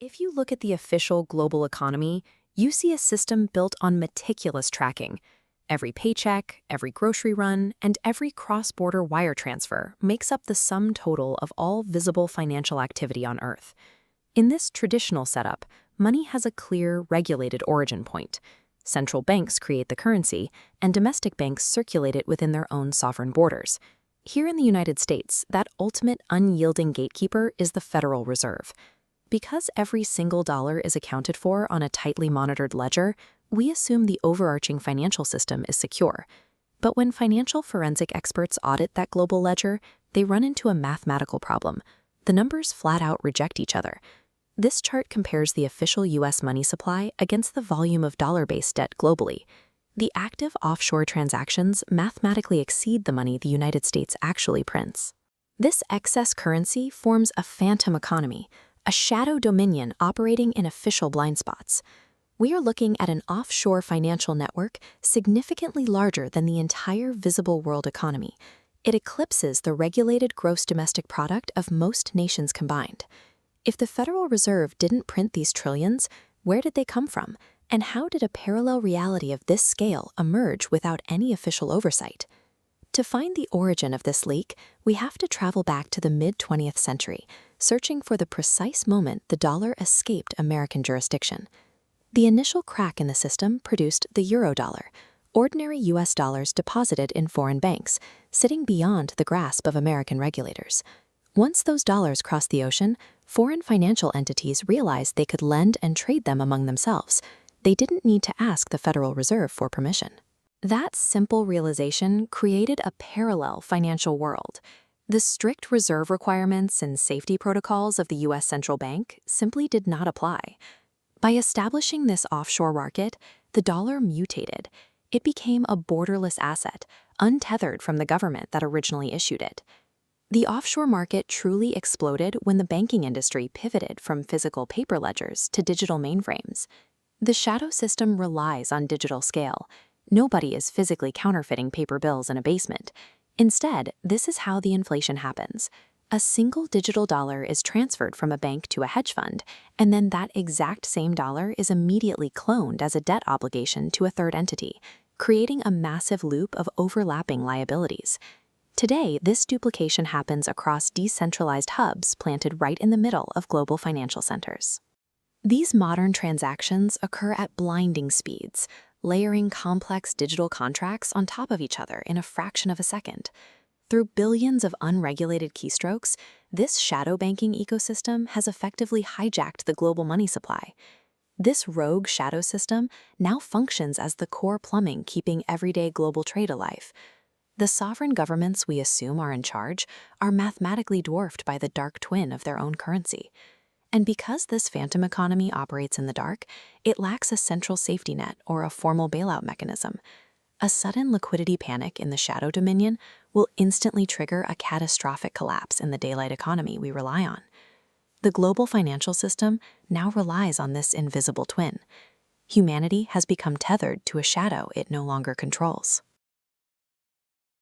If you look at the official global economy, you see a system built on meticulous tracking. Every paycheck, every grocery run, and every cross-border wire transfer makes up the sum total of all visible financial activity on Earth. In this traditional setup, money has a clear, regulated origin point. Central banks create the currency, and domestic banks circulate it within their own sovereign borders. Here in the United States, that ultimate unyielding gatekeeper is the Federal Reserve. Because every single dollar is accounted for on a tightly monitored ledger, we assume the overarching financial system is secure. But when financial forensic experts audit that global ledger, they run into a mathematical problem. The numbers flat out reject each other. This chart compares the official U.S. money supply against the volume of dollar-based debt globally. The active offshore transactions mathematically exceed the money the United States actually prints. This excess currency forms a phantom economy, a shadow dominion operating in official blind spots. We are looking at an offshore financial network significantly larger than the entire visible world economy. It eclipses the regulated gross domestic product of most nations combined. If the Federal Reserve didn't print these trillions, where did they come from? And how did a parallel reality of this scale emerge without any official oversight? To find the origin of this leak, we have to travel back to the mid-20th century, searching for the precise moment the dollar escaped American jurisdiction. The initial crack in the system produced the Eurodollar, ordinary U.S. dollars deposited in foreign banks, sitting beyond the grasp of American regulators. Once those dollars crossed the ocean, foreign financial entities realized they could lend and trade them among themselves. They didn't need to ask the Federal Reserve for permission. That simple realization created a parallel financial world. The strict reserve requirements and safety protocols of the U.S. Central Bank simply did not apply. By establishing this offshore market, the dollar mutated. It became a borderless asset, untethered from the government that originally issued it. The offshore market truly exploded when the banking industry pivoted from physical paper ledgers to digital mainframes. The shadow system relies on digital scale. Nobody is physically counterfeiting paper bills in a basement. Instead, this is how the inflation happens. A single digital dollar is transferred from a bank to a hedge fund, and then that exact same dollar is immediately cloned as a debt obligation to a third entity, creating a massive loop of overlapping liabilities. Today, this duplication happens across decentralized hubs planted right in the middle of global financial centers. These modern transactions occur at blinding speeds, layering complex digital contracts on top of each other in a fraction of a second. Through billions of unregulated keystrokes, this shadow banking ecosystem has effectively hijacked the global money supply. This rogue shadow system now functions as the core plumbing keeping everyday global trade alive. The sovereign governments we assume are in charge are mathematically dwarfed by the dark twin of their own currency. And because this phantom economy operates in the dark, it lacks a central safety net or a formal bailout mechanism. A sudden liquidity panic in the shadow dominion will instantly trigger a catastrophic collapse in the daylight economy we rely on. The global financial system now relies on this invisible twin. Humanity has become tethered to a shadow it no longer controls.